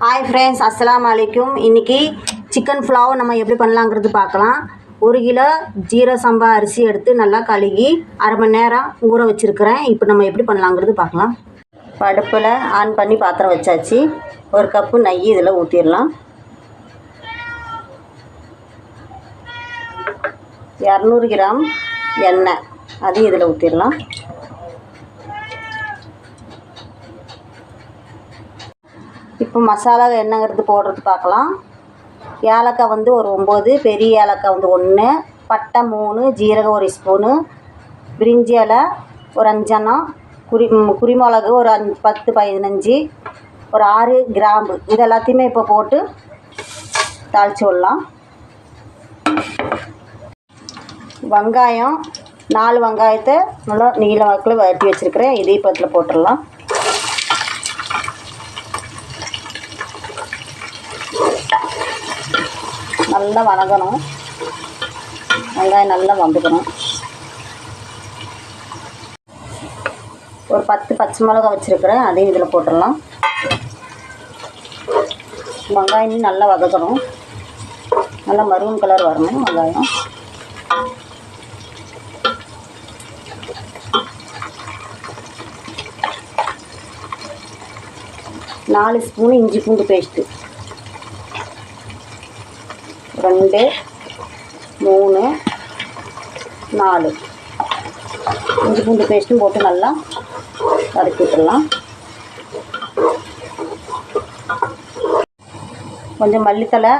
Hi friends, அஸ்ஸலாமு அலைக்கும். இன்றைக்கி சிக்கன் புலாவ் நம்ம எப்படி பண்ணலாங்கிறது பார்க்கலாம். 1 கிலோ ஜீரக சம்பா அரிசி எடுத்து நல்லா கழுகி அரை மணி நேரம் ஊற வச்சுருக்கிறேன். இப்போ நம்ம எப்படி பண்ணலாங்கிறது பார்க்கலாம். அடுப்பில் ஆன் பண்ணி பாத்திரம் வச்சாச்சு. 1 கப்பு நெய் இதில் ஊற்றிடலாம். 200 கிராம் எண்ணெய் அதையும் இதில் ஊற்றிடலாம். இப்போ மசாலா என்னங்கிறது போடுறது பார்க்கலாம். ஏலக்காய் வந்து ஒரு 9, பெரிய ஏலக்காய் வந்து 1, பட்டை 3, ஜீரகம் 1 ஸ்பூனு, பிரிஞ்சி இலை ஒரு 5 எண்ணம், குருமிளகு ஒரு 10 15, ஒரு 6 கிராம்பு, இது எல்லாத்தையுமே இப்போ போட்டு தாளித்து விடலாம். வெங்காயம் 4 வெங்காயத்தை நல்லா நீல வாக்கில் வெட்டி வச்சுருக்கிறேன். இதையும் இப்போ இதில் போட்டுடலாம். நல்லா வதங்கணும். வெங்காயம் நல்லா வந்துக்கணும். ஒரு 10 பச்சை மிளகா வச்சுருக்கிறேன், அதையும் இதில் போட்டுடலாம். வெங்காயம் நல்லா வதக்கணும். நல்லா மரூன் கலர் வரணும் வெங்காயம். நாலு ஸ்பூன் இஞ்சி பூண்டு பேஸ்ட்டு, 2 3 4 இஞ்சி பூண்டு பேஸ்ட்டும் போட்டு நல்லா வதக்கி விட்டுடலாம். கொஞ்சம் மல்லித்தலை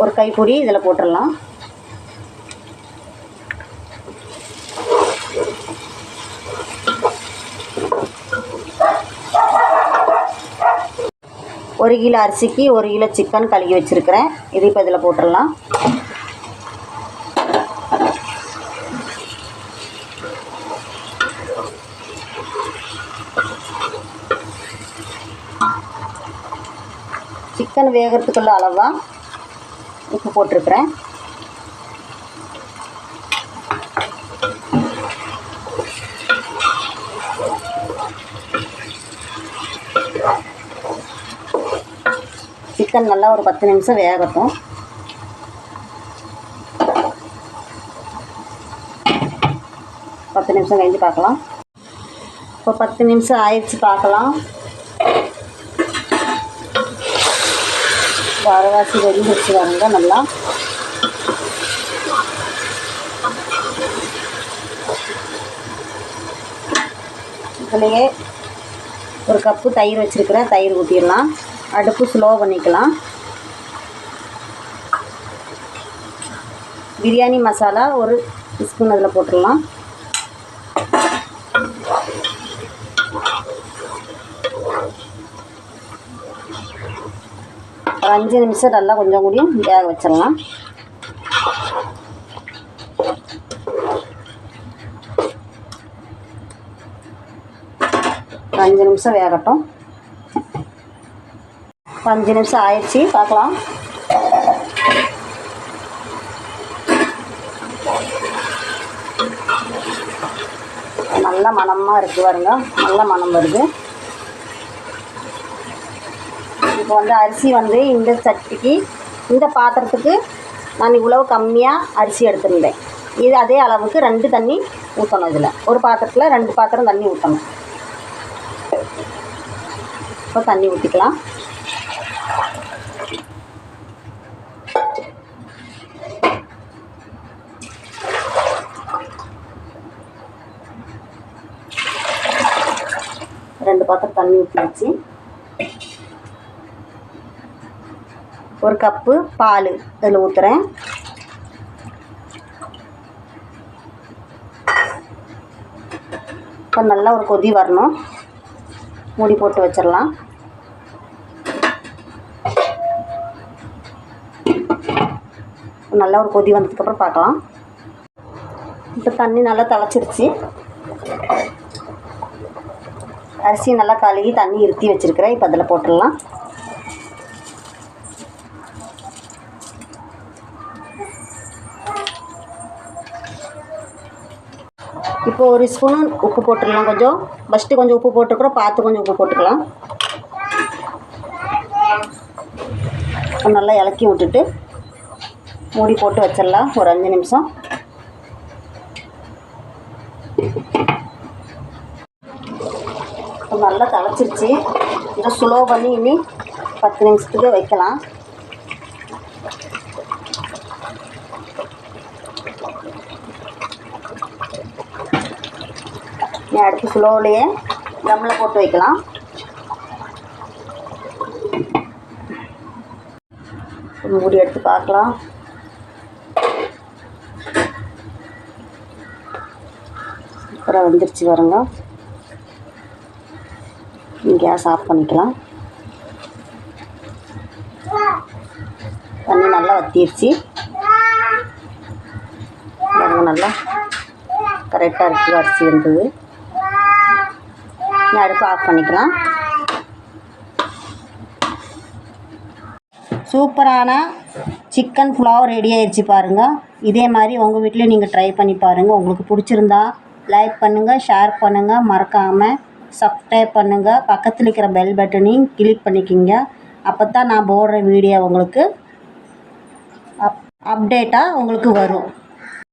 ஒரு கைப்பிடி இதில் போட்டுடலாம். ஒரு கிலோ அரிசிக்கு 1 கிலோ சிக்கன் கழுகி வச்சுருக்கிறேன். இது இப்போ இதில் போட்டுடலாம். சிக்கன் வேகிறதுக்குள்ள அளவாக உப்பு போட்டிருக்கிறேன். சிக்கன் நல்லா ஒரு 10 நிமிஷம் வேகட்டும். கழிஞ்சு பார்க்கலாம். இப்போ 10 நிமிஷம் ஆயிடுச்சு பார்க்கலாம். அரைவாசி வெந்துச்சு வாங்க நல்லா. இதுலேயே 1 கப்பு தயிர் வச்சுருக்கிறேன், தயிர் ஊற்றிடலாம். அடுப்பு ஸ்லோ பண்ணிக்கலாம். பிரியாணி மசாலா 1 ஸ்பூன் அதில் போட்டுடலாம். ஒரு 5 நிமிஷம் நல்லா கொஞ்சம் கூடியும் வேக வச்சிடலாம். ஒரு 5 நிமிஷம் வேகட்டும். 5 நிமிஷம் ஆயிடுச்சு பார்க்கலாம். நல்ல மணமாக இருக்குது பாருங்க, நல்ல மணம் வருது. இப்போ வந்து அரிசி வந்து இந்த சட்டிக்கு இந்த பாத்திரத்துக்கு நான் இவ்வளவு கம்மியாக அரிசி எடுத்துருந்தேன். இது அதே அளவுக்கு 2 தண்ணி ஊற்றணும். இதில் ஒரு பாத்திரத்தில் 2 பாத்திரம் தண்ணி ஊற்றணும். இப்போ தண்ணி ஊற்றிக்கலாம். ரெண்டு பாத்திரம் தண்ணி ஊற்றிடுச்சு. 1 கப்பு பால் இதில் ஊற்றுறேன். இப்போ நல்லா ஒரு கொதி வரணும். மூடி போட்டு வச்சிடலாம். நல்லா ஒரு கொதி வந்ததுக்கப்புறம் பார்க்கலாம். இப்போ தண்ணி நல்லா திளச்சிருச்சு. அரிசி நல்லா கழுகி தண்ணி இருத்தி வச்சுருக்கிறேன். இப்போ அதில் போட்டுடலாம். இப்போ 1 ஸ்பூன் உப்பு போட்டுடலாம். ஃபஸ்ட்டு கொஞ்சம் உப்பு போட்டுக்கிறோம், பார்த்து கொஞ்சம் உப்பு போட்டுக்கலாம். நல்லா இலக்கி விட்டுட்டு மூடி போட்டு வச்சிடலாம் ஒரு 5 நிமிஷம். நல்லா திளச்சிருச்சு. இதை ஸ்லோ பண்ணி இனி 10 நிமிஷத்துக்கு வைக்கலாம். அடுப்பு ஸ்லோவிலேயே தம்மில் போட்டு வைக்கலாம். மூடி எடுத்து பார்க்கலாம். சூப்பராக வந்துருச்சு பாருங்க. கேஸ் ஆஃப் பண்ணிக்கலாம். தண்ணி நல்லா வற்றிருச்சு. நல்லா கரெக்டாக இருக்குது. அரிசி இருந்தது. அடுப்பு ஆஃப் பண்ணிக்கலாம். சூப்பரான சிக்கன் புலாவ் ரெடி ஆயிடுச்சு பாருங்கள். இதே மாதிரி உங்கள் வீட்டில் நீங்கள் ட்ரை பண்ணி பாருங்கள். உங்களுக்கு பிடிச்சிருந்தா லைக் பண்ணுங்கள், ஷேர் பண்ணுங்கள், மறக்காமல் சப்ஸ்கிரைப் பண்ணுங்கள். பக்கத்தில் இருக்கிற பெல் பட்டனையும் கிளிக் பண்ணிக்கிங்க. அப்போ தான் நான் போடுற வீடியோ உங்களுக்கு அப்டேட்டாக உங்களுக்கு வரும்.